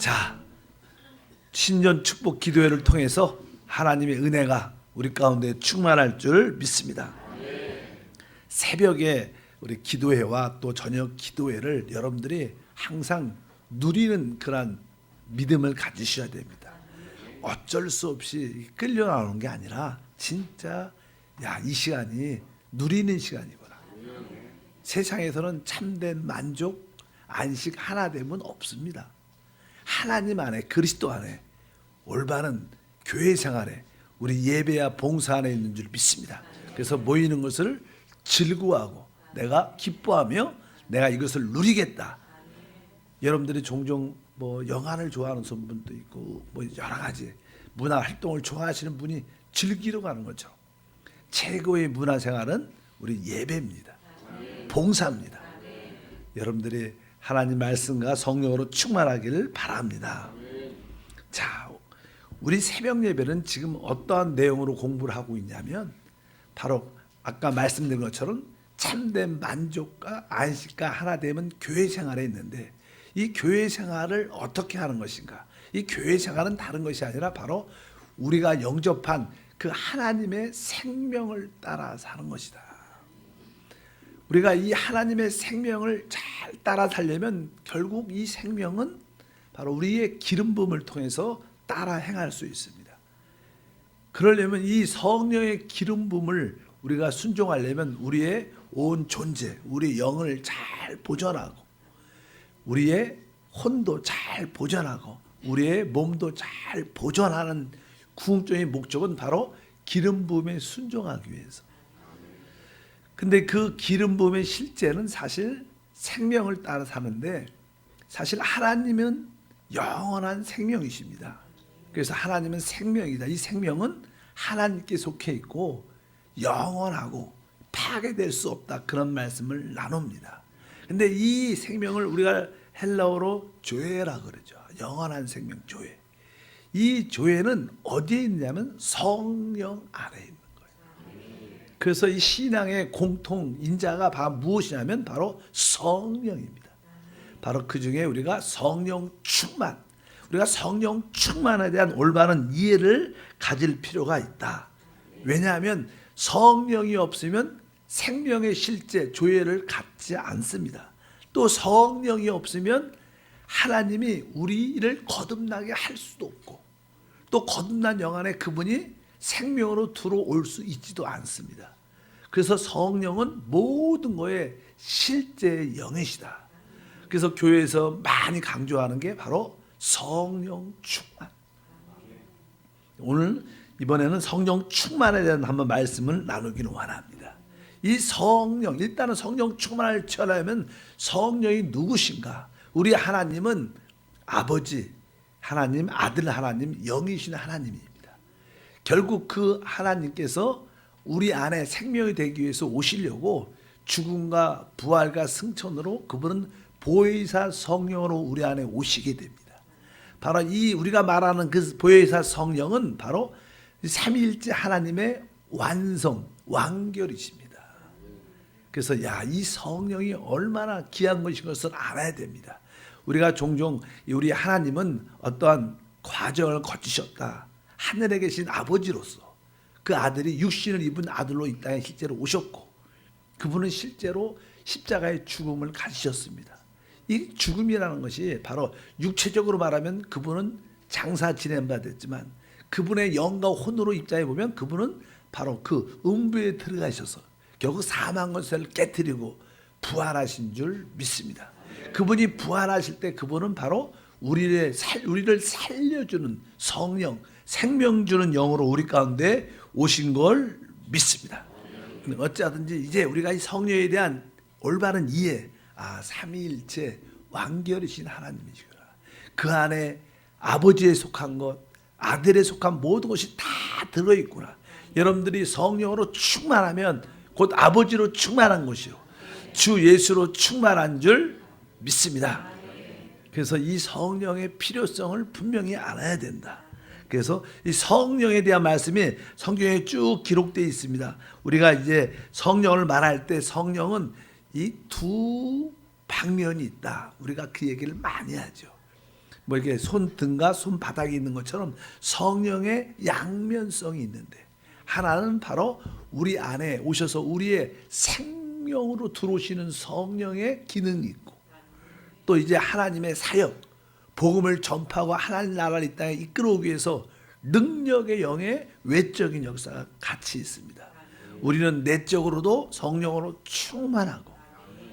자, 신년 축복 기도회를 통해서 하나님의 은혜가 우리 가운데 충만할 줄 믿습니다. 새벽에 우리 기도회와 또 저녁 기도회를 여러분들이 항상 누리는 그런 믿음을 가지셔야 됩니다. 어쩔 수 없이 끌려 나오는 게 아니라 진짜 이 시간이 누리는 시간이구나. 세상에서는 참된 만족, 안식, 하나됨은 없습니다. 하나님 안에, 그리스도 안에, 올바른 교회 생활에, 우리 예배와 봉사 안에 있는 줄 믿습니다. 그래서 모이는 것을 즐거워하고 내가 기뻐하며 내가 이것을 누리겠다. 여러분들이 종종 영화를 좋아하는 분도 있고 여러 가지 문화 활동을 좋아하시는 분이 즐기러 가는 거죠. 최고의 문화 생활은 우리 예배입니다. 봉사입니다. 여러분들이 하나님 말씀과 성령으로 충만하기를 바랍니다. 자, 우리 새벽 예배는 지금 어떠한 내용으로 공부를 하고 있냐면 바로 아까 말씀드린 것처럼 참된 만족과 안식과 하나됨은 교회 생활에 있는데, 이 교회 생활을 어떻게 하는 것인가? 이 교회 생활은 다른 것이 아니라 바로 우리가 영접한 그 하나님의 생명을 따라 사는 것이다. 우리가 이 하나님의 생명을 잘 따라 살려면 결국 이 생명은 바로 우리의 기름 부음을 통해서 따라 행할 수 있습니다. 그러려면 이 성령의 기름 부음을 우리가 순종하려면 우리의 온 존재, 우리의 영을 잘 보존하고 우리의 혼도 잘 보존하고 우리의 몸도 잘 보존하는 궁극적인 목적은 바로 기름 부음에 순종하기 위해서. 근데 그 기름 부음의 실제는 사실 생명을 따라 사는데, 사실 하나님은 영원한 생명이십니다. 그래서 하나님은 생명이다. 이 생명은 하나님께 속해 있고 영원하고 파괴될 수 없다. 그런 말씀을 나눕니다. 근데 이 생명을 우리가 헬라어로 조회라 그러죠. 영원한 생명 조회. 이 조회는 어디에 있냐면 성령 안에 있는 거예요. 그래서 이 신앙의 공통 인자가 무엇이냐면 바로 성령입니다. 바로 그 중에 우리가 성령 충만, 우리가 성령 충만에 대한 올바른 이해를 가질 필요가 있다. 왜냐하면 성령이 없으면 생명의 실제 조회를 갖지 않습니다. 또 성령이 없으면 하나님이 우리를 거듭나게 할 수도 없고, 또 거듭난 영 안에 그분이 생명으로 들어올 수 있지도 않습니다. 그래서 성령은 모든 거에 실제 영이시다. 그래서 교회에서 많이 강조하는 게 바로 성령 충만. 오늘 이번에는 성령 충만에 대한 한번 말씀을 나누기를 원합니다. 이 성령, 일단은 성령 충만을 취하려면 성령이 누구신가? 우리 하나님은 아버지 하나님, 아들 하나님, 영이신 하나님입니다. 결국 그 하나님께서 우리 안에 생명이 되기 위해서 오시려고 죽음과 부활과 승천으로 그분은 보혜사 성령으로 우리 안에 오시게 됩니다. 바로 이 우리가 말하는 그 보혜사 성령은 바로 삼위일체 하나님의 완성, 완결이십니다. 그래서 이 성령이 얼마나 귀한 것인 것을 알아야 됩니다. 우리가 종종 우리 하나님은 어떠한 과정을 거치셨다. 하늘에 계신 아버지로서 그 아들이 육신을 입은 아들로 이 땅에 실제로 오셨고, 그분은 실제로 십자가의 죽음을 가지셨습니다. 이 죽음이라는 것이 바로 육체적으로 말하면 그분은 장사 지낸받았지만, 그분의 영과 혼으로 입장해 보면 그분은 바로 그 음부에 들어가셔서 결국 사망 권세를 깨뜨리고 부활하신 줄 믿습니다. 그분이 부활하실 때 그분은 바로 우리를 살려주는 성령, 생명 주는 영으로 우리 가운데 오신 걸 믿습니다. 어찌하든지 이제 우리가 이 성령에 대한 올바른 이해, 삼위일체 완결이신 하나님이시구나. 그 안에 아버지에 속한 것, 아들에 속한 모든 것이 다 들어있구나. 여러분들이 성령으로 충만하면 곧 아버지로 충만한 것이요, 주 예수로 충만한 줄 믿습니다. 그래서 이 성령의 필요성을 분명히 알아야 된다. 그래서 이 성령에 대한 말씀이 성경에 쭉 기록되어 있습니다. 우리가 이제 성령을 말할 때 성령은 이 두 방면이 있다. 우리가 그 얘기를 많이 하죠. 뭐 이렇게 손등과 손바닥이 있는 것처럼 성령의 양면성이 있는데, 하나는 바로 우리 안에 오셔서 우리의 생명으로 들어오시는 성령의 기능이 있고, 또 이제 하나님의 사역, 복음을 전파하고 하나님 나라를 이 땅에 이끌어오기 위해서 능력의 영의 외적인 역사가 같이 있습니다. 우리는 내적으로도 성령으로 충만하고,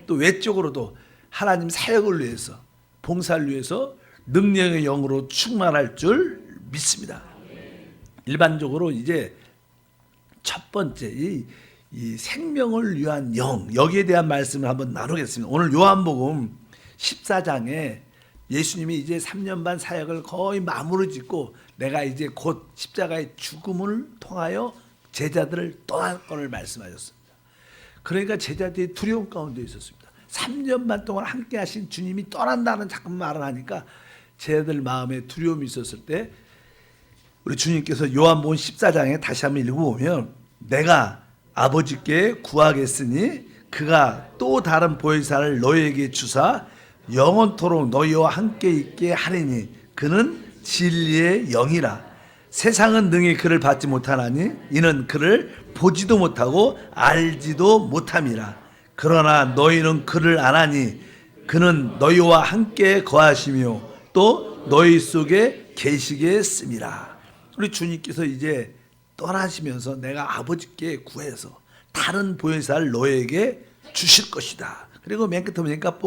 또 외적으로도 하나님 사역을 위해서, 봉사를 위해서 능력의 영으로 충만할 줄 믿습니다. 일반적으로 이제 첫 번째 이 생명을 위한 영, 여기에 대한 말씀을 한번 나누겠습니다. 오늘 요한복음 14장에 예수님이 이제 3년 반 사역을 거의 마무리 짓고 내가 이제 곧 십자가의 죽음을 통하여 제자들을 떠날 것을 말씀하셨습니다. 그러니까 제자들이 두려움 가운데 있었습니다. 3년 반 동안 함께 하신 주님이 떠난다는 자꾸 말을 하니까 제자들 마음에 두려움이 있었을 때 우리 주님께서 요한복음 14장에 다시 한번 읽어보면, 내가 아버지께 구하겠으니 그가 또 다른 보혜사를 너희에게 주사 영원토록 너희와 함께 있게 하리니 그는 진리의 영이라. 세상은 능히 그를 받지 못하나니 이는 그를 보지도 못하고 알지도 못함이라. 그러나 너희는 그를 아나니 그는 너희와 함께 거하시며 또 너희 속에 계시겠음이라. 우리 주님께서 이제 떠나시면서 내가 아버지께 구해서 다른 보혜사를 너희에게 주실 것이다. 그리고 맨 끝에 보니까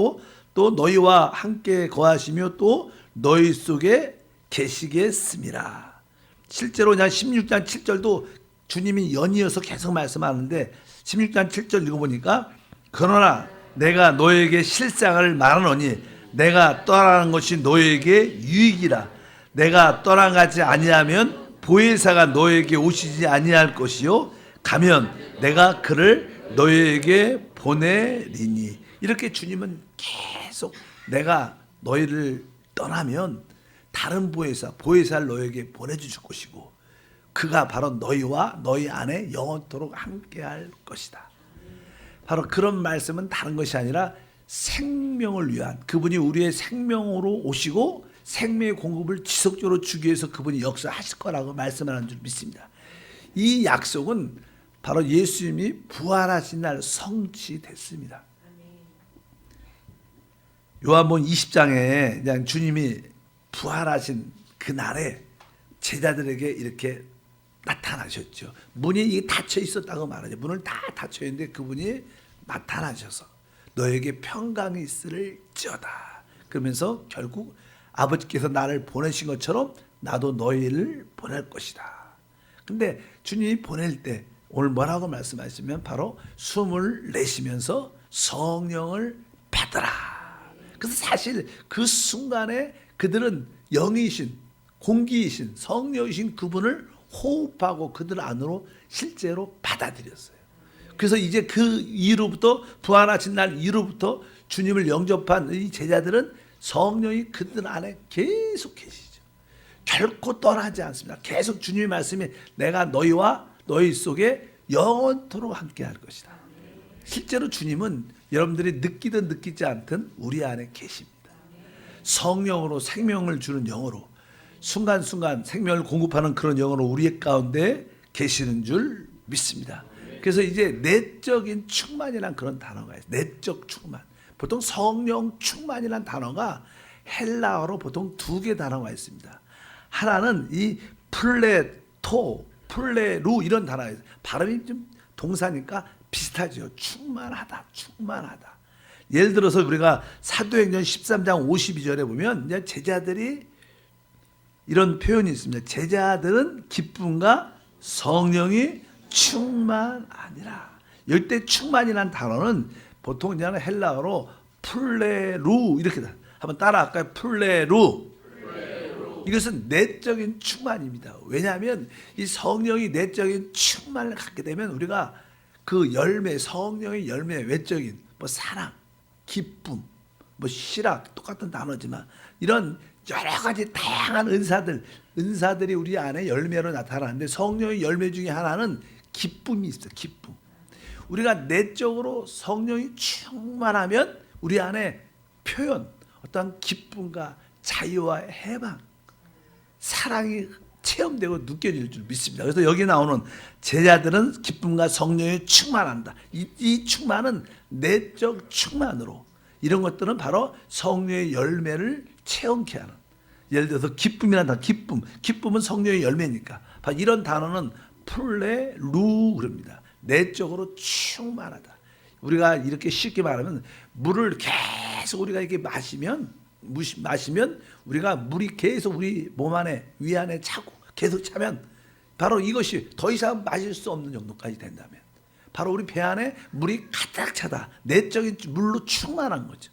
또 너희와 함께 거하시며 또 너희 속에 계시겠음이라. 실제로 그냥 16장 7절도 주님이 연이어서 계속 말씀하는데 16장 7절 읽어보니까, 그러나 내가 너에게 실상을 말하노니 내가 떠나는 것이 너에게 유익이라. 내가 떠나가지 아니하면 보혜사가 너에게 오시지 아니할 것이요 가면 내가 그를 너에게 보내리니. 이렇게 주님은 계속 내가 너희를 떠나면 다른 보혜사를 너에게 보내주실 것이고 그가 바로 너희와 너희 안에 영원토록 함께할 것이다. 바로 그런 말씀은 다른 것이 아니라 생명을 위한, 그분이 우리의 생명으로 오시고 생명의 공급을 지속적으로 주기 위해서 그분이 역사하실 거라고 말씀하는 줄 믿습니다. 이 약속은 바로 예수님이 부활하신 날 성취됐습니다. 요한복음 20장에 그냥 주님이 부활하신 그 날에 제자들에게 이렇게 나타나셨죠. 문이 닫혀 있었다고 말하죠. 문을 다 닫혀 있는데 그분이 나타나셔서 너에게 평강이 있을지어다. 그러면서 결국 아버지께서 나를 보내신 것처럼 나도 너희를 보낼 것이다. 근데 주님이 보낼 때 오늘 뭐라고 말씀하시면 바로 숨을 내쉬면서 성령을 받으라. 그래서 사실 그 순간에 그들은 영이신, 공기이신, 성령이신 그분을 호흡하고 그들 안으로 실제로 받아들였어요. 그래서 이제 그 이후로부터, 부활하신 날 이후로부터 주님을 영접한 이 제자들은 성령이 그들 안에 계속 계시죠. 결코 떠나지 않습니다. 계속 주님의 말씀이 내가 너희와 너희 속에 영원토록 함께 할 것이다. 실제로 주님은 여러분들이 느끼든 느끼지 않든 우리 안에 계십니다. 성령으로 생명을 주는 영으로, 순간순간 생명을 공급하는 그런 영으로 우리 가운데 계시는 줄 믿습니다. 그래서 이제 내적인 충만이라는 그런 단어가 있어요. 내적 충만. 보통 성령 충만이라는 단어가 헬라어로 보통 두 개 단어가 있습니다. 하나는 이 플레토, 플레루 이런 단어가 있어요. 발음이 좀 동사니까 비슷하죠. 충만하다, 충만하다. 예를 들어서 우리가 사도행전 13장 52절에 보면 이제 제자들이 이런 표현이 있습니다. 제자들은 기쁨과 성령이 충만하니라. 이때 충만이라는 단어는 보통 그냥 헬라어로 플레루 이렇게 한번 따라할까요? 플레루. 이것은 내적인 충만입니다. 왜냐하면 이 성령이 내적인 충만을 갖게 되면 우리가 그 열매, 성령의 열매, 외적인 뭐 사랑, 기쁨, 뭐 실학 똑같은 단어지만 이런 여러 가지 다양한 은사들이 우리 안에 열매로 나타나는데 성령의 열매 중에 하나는 기쁨이 있어요. 기쁨. 우리가 내적으로 성령이 충만하면 우리 안에 표현, 어떤 기쁨과 자유와 해방, 사랑이 체험되고 느껴질 줄 믿습니다. 그래서 여기 나오는 제자들은 기쁨과 성령에 충만한다. 이 충만은 내적 충만으로, 이런 것들은 바로 성령의 열매를 체험케 하는, 예를 들어서 기쁨이라는 단어, 기쁨은 성령의 열매니까 바로 이런 단어는 플레루 그럽니다. 내적으로 충만하다. 우리가 이렇게 쉽게 말하면 물을 계속 우리가 이렇게 마시면 우리가 물이 계속 우리 몸 안에, 위 안에 차고 계속 차면 바로 이것이 더 이상 마실 수 없는 정도까지 된다면 바로 우리 배 안에 물이 가득 차다. 내적인 물로 충만한 거죠.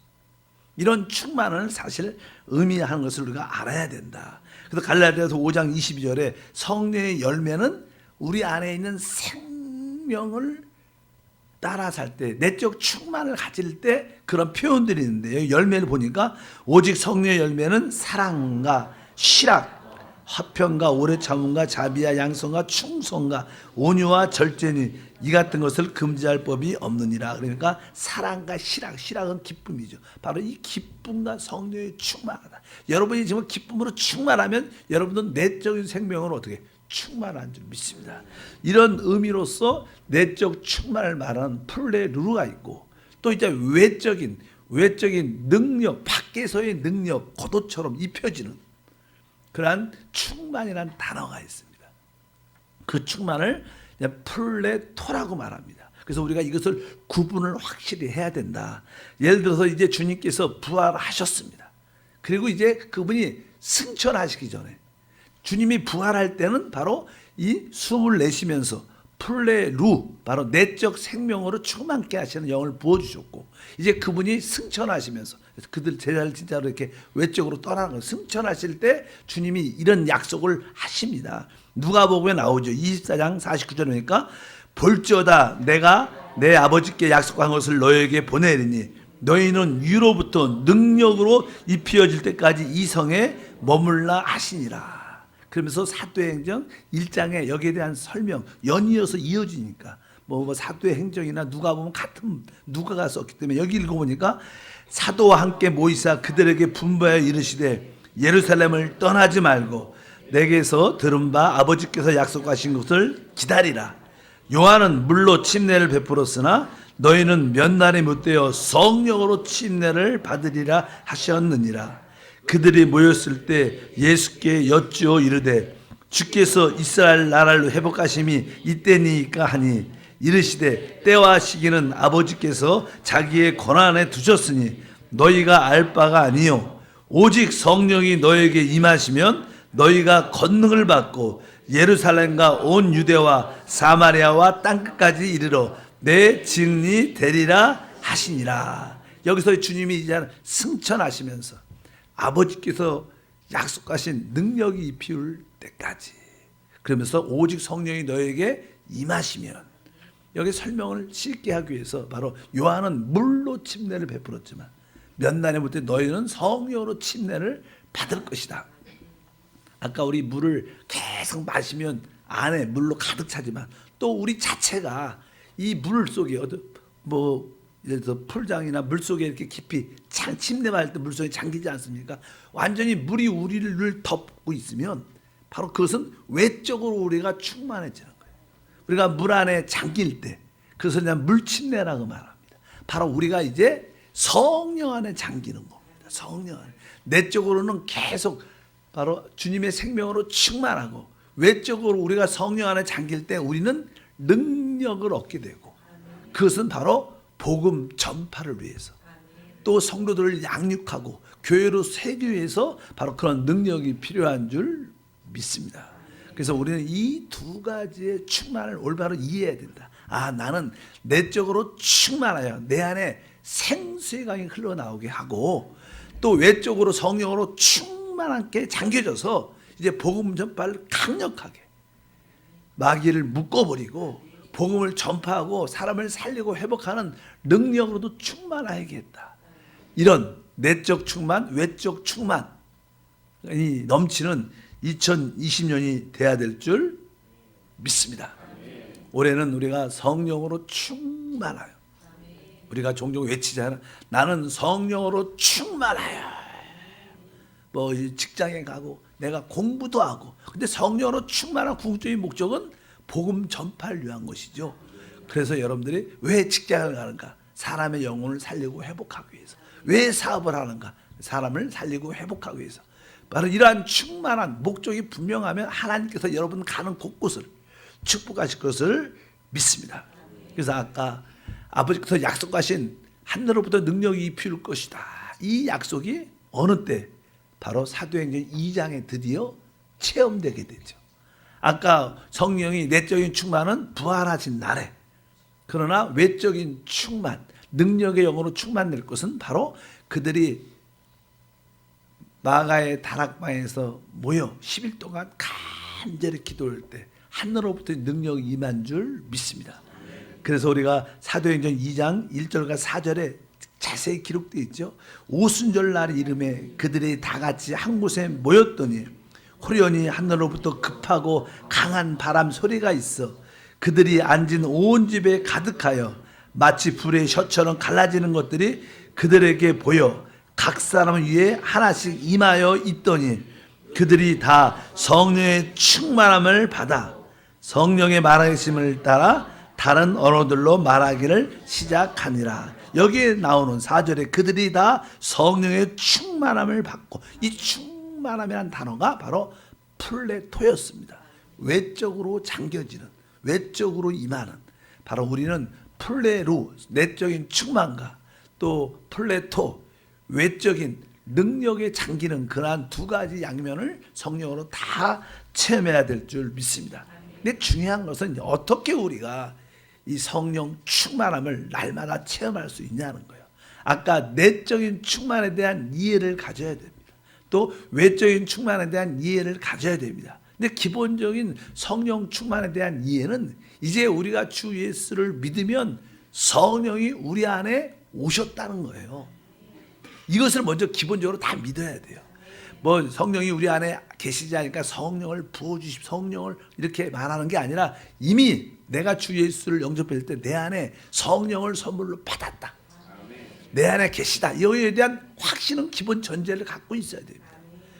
이런 충만을 사실 의미하는 것을 우리가 알아야 된다. 그래서 갈라디아서 5장 22절에 성령의 열매는 우리 안에 있는 생명을 따라 살 때, 내적 충만을 가질 때 그런 표현들이 있는데, 열매를 보니까 오직 성령의 열매는 사랑과 희락, 화평과 오래 참음과 자비와 양성과 충성과 온유와 절제니 이 같은 것을 금지할 법이 없느니라. 그러니까 사랑과 희락은 기쁨이죠. 바로 이 기쁨과 성령에 충만하다. 여러분이 지금 기쁨으로 충만하면 여러분은 내적인 생명으로 어떻게 충만한 줄 믿습니다. 이런 의미로서 내적 충만을 말하는 플레루가 있고, 또 이제 외적인 능력, 밖에서의 능력, 고도처럼 입혀지는 그러한 충만이라는 단어가 있습니다. 그 충만을 플레토라고 말합니다. 그래서 우리가 이것을 구분을 확실히 해야 된다. 예를 들어서 이제 주님께서 부활하셨습니다. 그리고 이제 그분이 승천하시기 전에 주님이 부활할 때는 바로 이 숨을 내쉬면서 플레루, 바로 내적 생명으로 충만케 하시는 영을 부어주셨고, 이제 그분이 승천하시면서 그들 제자를 진짜로 이렇게 외적으로 떠나는 거예요. 승천하실 때 주님이 이런 약속을 하십니다. 누가복음에 나오죠. 24장 49절에 보니까 볼지어다 내가 내 아버지께 약속한 것을 너에게 보내리니 너희는 위로부터 능력으로 입히어질 때까지 이 성에 머물라 하시니라. 그러면서 사도행전 1장에 여기에 대한 설명, 연이어서 이어지니까 뭐 사도행전이나 누가 보면 같은 누가가 썼기 때문에 여기 읽어보니까 사도와 함께 모이사 그들에게 분부하여 이르시되 예루살렘을 떠나지 말고 내게서 들은 바 아버지께서 약속하신 것을 기다리라. 요한은 물로 침례를 베풀었으나 너희는 몇 날에 못되어 성령으로 침례를 받으리라 하셨느니라. 그들이 모였을 때 예수께 여쭈어 이르되 주께서 이스라엘 나라를 회복하심이 이때니까 하니 이르시되 때와 시기는 아버지께서 자기의 권한에 두셨으니 너희가 알 바가 아니요 오직 성령이 너에게 임하시면 너희가 권능을 받고 예루살렘과 온 유대와 사마리아와 땅끝까지 이르러 내 증인이 되리라 하시니라. 여기서 주님이 이제 승천하시면서 아버지께서 약속하신 능력이 입힐 때까지, 그러면서 오직 성령이 너에게 임하시면, 여기 설명을 쉽게 하기 위해서 바로 요한은 물로 침례를 베풀었지만 몇 날에 못해 너희는 성령으로 침례를 받을 것이다. 아까 우리 물을 계속 마시면 안에 물로 가득 차지만 또 우리 자체가 이 물 속에 예를 들어 풀장이나 물 속에 이렇게 깊이 침례 받을 때 물 속에 잠기지 않습니까? 완전히 물이 우리를 덮고 있으면 바로 그것은 외적으로 우리가 충만해지는 거예요. 우리가 물 안에 잠길 때 그것을 그냥 물 침례라고 말합니다. 바로 우리가 이제 성령 안에 잠기는 겁니다. 성령 안에. 내적으로는 계속 바로 주님의 생명으로 충만하고, 외적으로 우리가 성령 안에 잠길 때 우리는 능력을 얻게 되고, 그것은 바로 복음 전파를 위해서, 또 성도들을 양육하고 교회로 세기 위해서 바로 그런 능력이 필요한 줄 믿습니다. 그래서 우리는 이 두 가지의 충만을 올바로 이해해야 된다. 아, 나는 내적으로 충만하여 내 안에 생수의 강이 흘러나오게 하고, 또 외적으로 성령으로 충만하게 잠겨져서 이제 복음 전파를 강력하게 마귀를 묶어버리고 복음을 전파하고 사람을 살리고 회복하는 능력으로도 충만하겠다. 이런 내적 충만, 외적 충만이 넘치는 2020년이 돼야 될 줄 믿습니다. 올해는 우리가 성령으로 충만하여, 우리가 종종 외치잖아요. 나는 성령으로 충만하여. 뭐 직장에 가고 내가 공부도 하고. 근데 성령으로 충만한 궁극적인 목적은 복음 전파를 위한 것이죠. 그래서 여러분들이 왜 직장을 가는가? 사람의 영혼을 살리고 회복하기 위해서. 왜 사업을 하는가? 사람을 살리고 회복하기 위해서. 바로 이러한 충만한 목적이 분명하면 하나님께서 여러분 가는 곳곳을 축복하실 것을 믿습니다. 그래서 아까 아버지께서 약속하신 하늘로부터 능력이 입힐 것이다. 이 약속이 어느 때? 바로 사도행전 2장에 드디어 체험되게 되죠. 아까 성령이 내적인 충만은 부활하신 날에, 그러나 외적인 충만, 능력의 영으로 충만될 것은 바로 그들이 마가의 다락방에서 모여 10일 동안 간절히 기도할 때 하늘로부터 능력이 임한 줄 믿습니다. 그래서 우리가 사도행전 2장 1절과 4절에 자세히 기록되어 있죠. 오순절 날 이름에 그들이 다 같이 한 곳에 모였더니 호련히 하늘로부터 급하고 강한 바람 소리가 있어 그들이 앉은 온 집에 가득하여 마치 불의 셔처럼 갈라지는 것들이 그들에게 보여 각 사람 위에 하나씩 임하여 있더니 그들이 다 성령의 충만함을 받아 성령의 말하심을 따라 다른 언어들로 말하기를 시작하니라. 여기에 나오는 4절에 그들이 다 성령의 충만함을 받고, 이 충만함이라는 단어가 바로 플레토였습니다. 외적으로 잠겨지는, 외적으로 임하는, 바로 우리는 플레루, 내적인 충만과 또 플레토, 외적인 능력에 잠기는 그러한 두 가지 양면을 성령으로 다 체험해야 될 줄 믿습니다. 근데 중요한 것은 어떻게 우리가 이 성령 충만함을 날마다 체험할 수 있냐는 거예요. 아까 내적인 충만에 대한 이해를 가져야 됩니다. 또 외적인 충만에 대한 이해를 가져야 됩니다. 근데 기본적인 성령 충만에 대한 이해는 이제 우리가 주 예수를 믿으면 성령이 우리 안에 오셨다는 거예요. 이것을 먼저 기본적으로 다 믿어야 돼요. 뭐 성령이 우리 안에 계시지 않으니까 성령을 부어주십, 성령을 이렇게 말하는 게 아니라 이미 내가 주 예수를 영접할 때 내 안에 성령을 선물로 받았다. 내 안에 계시다. 이거에 대한 확신은 기본 전제를 갖고 있어야 됩니다.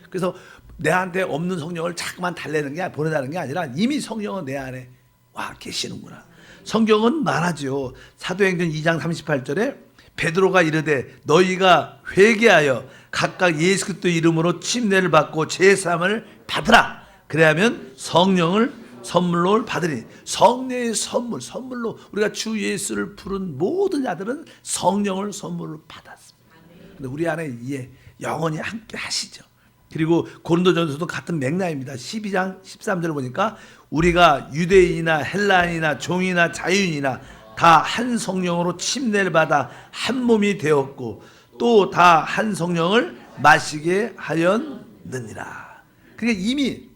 그래서 내한테 없는 성령을 자꾸만 달래는 게 보내다는 게 아니라 이미 성령은 내 안에 와 계시는구나. 성경은 말하죠. 사도행전 2장 38절에 베드로가 이르되 너희가 회개하여 각각 예수 그리스도 이름으로 침례를 받고 제사함을 받으라. 그래야면 성령을 선물로 받으니. 성령의 선물로 우리가 주 예수를 부른 모든 자들은 성령을 선물로 받았습니다. 근데 우리 안에 이에 영원히 함께 하시죠. 그리고 고린도전서도 같은 맥락입니다. 12장 13절 보니까 우리가 유대인이나 헬라인이나 종이나 자유인이나 다 한 성령으로 침례를 받아 한 몸이 되었고 또 다 한 성령을 마시게 하였느니라. 그러니까 이미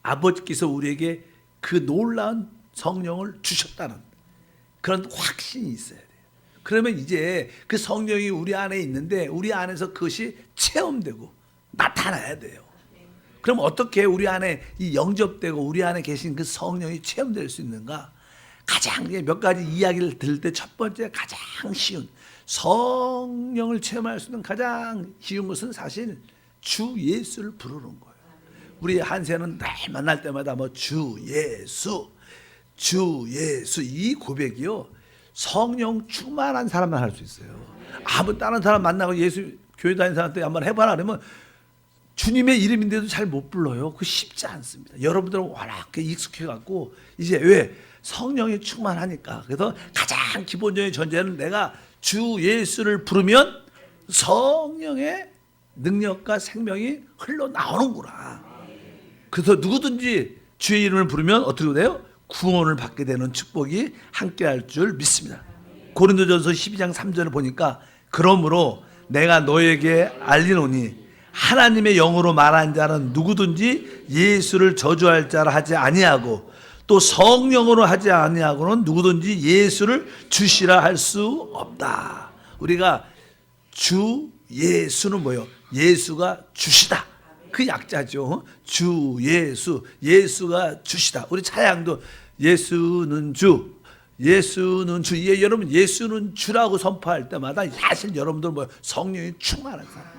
아버지께서 우리에게 그 놀라운 성령을 주셨다는 그런 확신이 있어야 돼요. 그러면 이제 그 성령이 우리 안에 있는데 우리 안에서 그것이 체험되고 나타나야 돼요. 그럼 어떻게 우리 안에 이 영접되고 우리 안에 계신 그 성령이 체험될 수 있는가? 가장 몇 가지 이야기를 들을 때 첫 번째 가장 쉬운 성령을 체험할 수 있는 가장 쉬운 것은 사실 주 예수를 부르는 거예요. 우리 한세는 날 만날 때마다 뭐 주 예수 이 고백이요 성령 충만한 사람만 할 수 있어요. 아무 다른 사람 만나고 예수 교회 다니는 사람한테 한번 해봐라 그러면 주님의 이름인데도 잘 못 불러요. 그거 쉽지 않습니다. 여러분들은 워낙 익숙해갖고 이제 왜 성령이 충만하니까. 그래서 가장 기본적인 전제는 내가 주 예수를 부르면 성령의 능력과 생명이 흘러나오는구나. 그래서 누구든지 주의 이름을 부르면 어떻게 돼요? 구원을 받게 되는 축복이 함께할 줄 믿습니다. 고린도전서 12장 3절을 보니까 그러므로 내가 너에게 알리노니 하나님의 영으로 말한 자는 누구든지 예수를 저주할 자라 하지 아니하고 또 성령으로 하지 아니하고는 누구든지 예수를 주시라 할 수 없다. 우리가 주 예수는 뭐예요? 예수가 주시다. 그 약자죠. 주 예수, 예수가 주시다. 우리 차양도 예수는 주, 예수는 주. 예, 여러분 예수는 주라고 선포할 때마다 사실 여러분들 뭐 성령이 충만한 사람.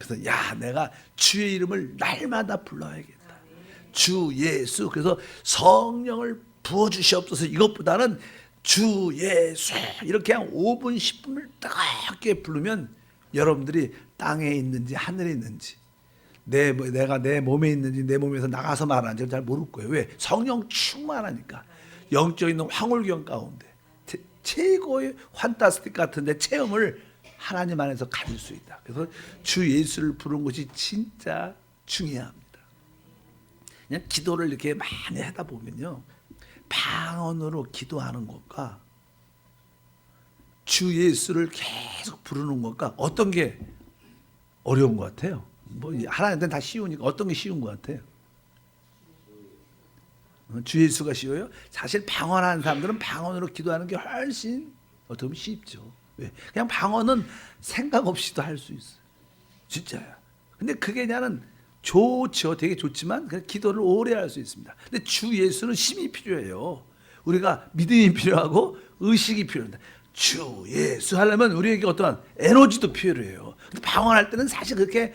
그래서 야, 내가 주의 이름을 날마다 불러야겠다. 주 예수. 그래서 성령을 부어주시옵소서. 이것보다는 주 예수 이렇게 한 5분 10분을 뜨겁게 부르면 여러분들이 땅에 있는지 하늘에 있는지 내가 내 몸에 있는지 내 몸에서 나가서 말하는지 잘 모를 거예요. 왜? 성령 충만하니까. 영적인 황홀경 가운데 최고의 환타스틱 같은데 체험을 하나님 안에서 가질 수 있다. 그래서 주 예수를 부르는 것이 진짜 중요합니다. 그냥 기도를 이렇게 많이 하다 보면요, 방언으로 기도하는 것과 주 예수를 계속 부르는 것과 어떤 게 어려운 것 같아요? 뭐 하나님한테는 다 쉬우니까 어떤 게 쉬운 것 같아요? 주 예수가 쉬워요? 사실 방언하는 사람들은 방언으로 기도하는 게 훨씬 어떻게 보면 쉽죠. 왜? 그냥 방언은 생각 없이도 할 수 있어요. 진짜야. 근데 그게 그냥 좋죠. 되게 좋지만 그냥 기도를 오래 할 수 있습니다. 근데 주 예수는 힘이 필요해요. 우리가 믿음이 필요하고 의식이 필요합니다. 주 예수 하려면 우리에게 어떠한 에너지도 필요해요. 근데 방언할 때는 사실 그렇게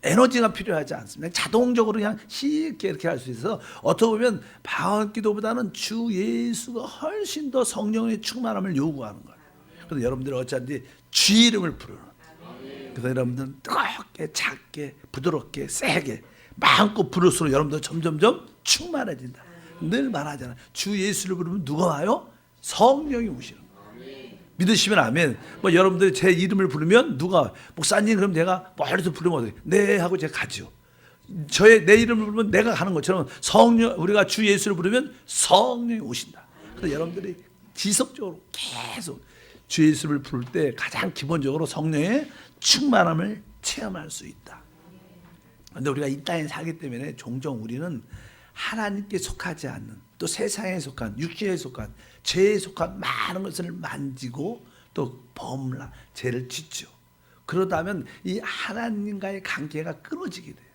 에너지가 필요하지 않습니다. 자동적으로 그냥 쉽게 이렇게 할 수 있어서 어떻게 보면 방언 기도보다는 주 예수가 훨씬 더 성령의 충만함을 요구하는 거예요. 그래서 여러분들이 어쩐지 주 이름을 부르는, 그래서 여러분들은 뜨겁게 작게 부드럽게 세게 마음껏 부를수록 여러분들 점점점 충만해진다. 늘 말하잖아. 주 예수를 부르면 누가 와요? 성령이 오시는 거예요. 믿으시면 아멘. 뭐 여러분들이 제 이름을 부르면 누가 목사님 그럼 제가 멀리서 부르면 어떻게? 네 하고 제가 가죠. 내 이름을 부르면 내가 가는 것처럼 우리가 주 예수를 부르면 성령이 오신다. 그래서 여러분들이 지속적으로 계속 주 예수를 부를 때 가장 기본적으로 성령의 충만함을 체험할 수 있다. 그런데 우리가 이 땅에 살기 때문에 종종 우리는 하나님께 속하지 않는, 또 세상에 속한, 육신에 속한, 죄에 속한 많은 것을 만지고 또 범라 죄를 짓죠. 그러다면 이 하나님과의 관계가 끊어지게 돼요.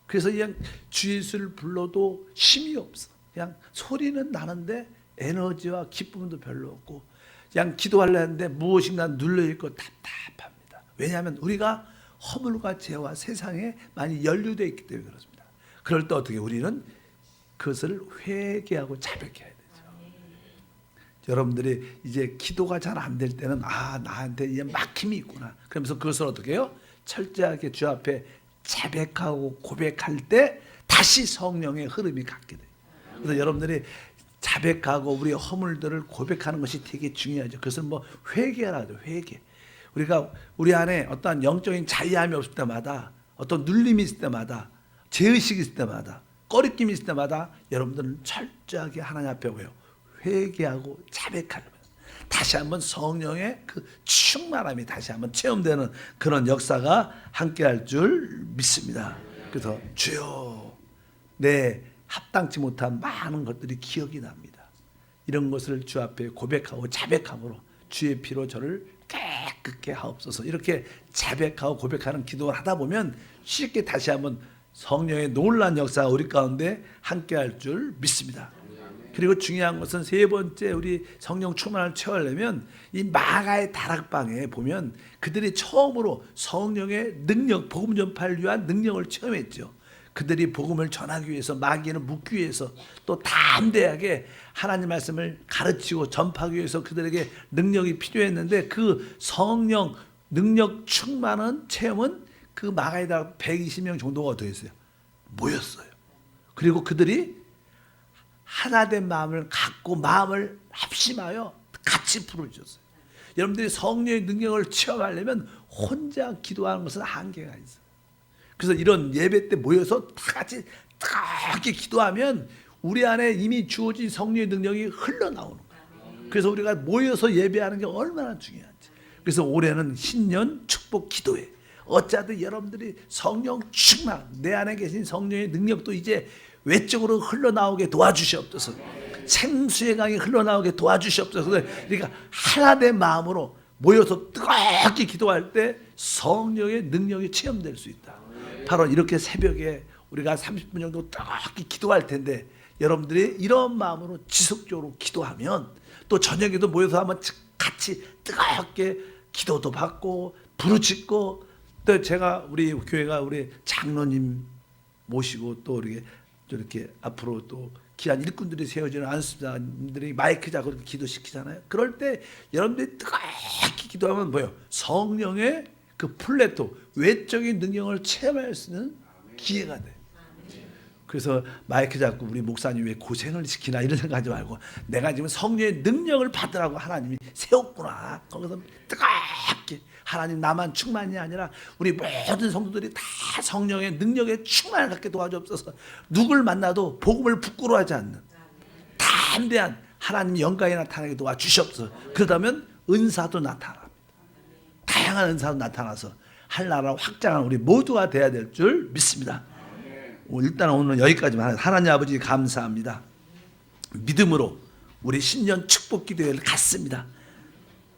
그래서 그냥 주 예수를 불러도 힘이 없어. 그냥 소리는 나는데 에너지와 기쁨도 별로 없고, 그냥 기도하려 하는데 무엇인가 눌려있고 답답합니다. 왜냐하면 우리가 허물과 죄와 세상에 많이 연루되어 있기 때문에 그렇습니다. 그럴 때 어떻게 우리는 그것을 회개하고 자백해야 되죠. 여러분들이 이제 기도가 잘 안 될 때는 나한테 이제 막힘이 있구나. 그러면서 그것을 어떻게 해요? 철저하게 주 앞에 자백하고 고백할 때 다시 성령의 흐름이 갖게 돼요. 그래서 여러분들이 자백하고 우리의 허물들을 고백하는 것이 되게 중요하죠. 그것을 뭐 회개라죠. 회개. 우리 안에 어떠한 영적인 자유함이 없을 때마다, 어떤 눌림이 있을 때마다, 죄의식이 있을 때마다, 꺼리낌이 있을 때마다 여러분들은 철저하게 하나님 앞에 오요. 회개하고 자백하는 거예요. 다시 한번 성령의 그 충만함이 다시 한번 체험되는 그런 역사가 함께할 줄 믿습니다. 그래서 주여, 내 합당치 못한 많은 것들이 기억이 납니다. 이런 것을 주 앞에 고백하고 자백함으로 주의 피로 저를 깨끗게 하옵소서. 이렇게 자백하고 고백하는 기도를 하다 보면 쉽게 다시 한번 성령의 놀라운 역사가 우리 가운데 함께할 줄 믿습니다. 그리고 중요한 것은 세 번째, 우리 성령 충만을 채우려면 이 마가의 다락방에 보면 그들이 처음으로 성령의 능력, 복음 전파를 위한 능력을 체험했죠. 그들이 복음을 전하기 위해서, 마귀는 묻기 위해서, 또 담대하게 하나님 말씀을 가르치고 전파하기 위해서 그들에게 능력이 필요했는데, 그 성령 능력 충만한 체험은 그 마가의 다락 120명 정도가 어떻게 했어요? 모였어요. 그리고 그들이 하나된 마음을 갖고 마음을 합심하여 같이 부르셨어요. 여러분들이 성령의 능력을 체험하려면 혼자 기도하는 것은 한계가 있어요. 그래서 이런 예배 때 모여서 다 같이 뜨겁게 기도하면 우리 안에 이미 주어진 성령의 능력이 흘러나오는 거예요. 그래서 우리가 모여서 예배하는 게 얼마나 중요한지. 그래서 올해는 신년 축복 기도회, 어쩌든 여러분들이 성령 충만, 내 안에 계신 성령의 능력도 이제 외적으로 흘러나오게 도와주시옵소서. 생수의 강이 흘러나오게 도와주시옵소서. 그러니까 하나된 마음으로 모여서 뜨겁게 기도할 때 성령의 능력이 체험될 수 있다. 바로 이렇게 새벽에 우리가 30분 정도 뜨겁게 기도할 텐데, 여러분들이 이런 마음으로 지속적으로 기도하면 또 저녁에도 모여서 한번 같이 뜨겁게 기도도 받고 부르짖고 또 제가 우리 교회가 우리 장로님 모시고 또 이렇게 앞으로 또 귀한 일꾼들이 세워지는 안수자님들이 마이크 잡고 기도시키잖아요. 그럴 때 여러분들이 뜨겁게 기도하면 뭐예요? 성령의 그 플래토 외적인 능력을 체험할 수 있는 기회가 돼. 그래서 마이크 잡고 우리 목사님 왜 고생을 시키나 이런 생각하지 말고 내가 지금 성령의 능력을 받으라고 하나님이 세웠구나. 거기서 뜨겁게 하나님 나만 충만이 아니라 우리 모든 성도들이 다 성령의 능력에 충만을 갖게 도와주옵소서. 누굴 만나도 복음을 부끄러워하지 않는 담대한 하나님 영광이 나타나게 도와주시옵소서. 그러다면 은사도 나타납니다. 다양한 은사도 나타나서 할 나라 확장한 우리 모두가 돼야 될 줄 믿습니다. 일단 오늘 여기까지만. 하나님 아버지 감사합니다. 믿음으로 우리 신년 축복 기도회를 갖습니다.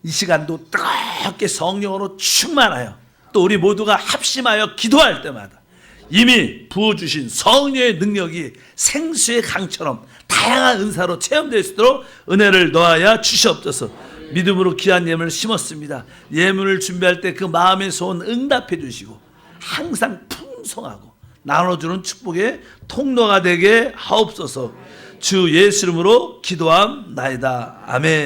이 시간도 뜨겁게 성령으로 충만하여 또 우리 모두가 합심하여 기도할 때마다 이미 부어주신 성령의 능력이 생수의 강처럼 다양한 은사로 체험될 수 있도록 은혜를 넣어야 주시옵소서. 믿음으로 귀한 예물을 심었습니다. 예물을 준비할 때 그 마음의 소원 응답해 주시고 항상 풍성하고 나눠주는 축복의 통로가 되게 하옵소서. 주 예수 이름으로 기도함나이다. 아멘.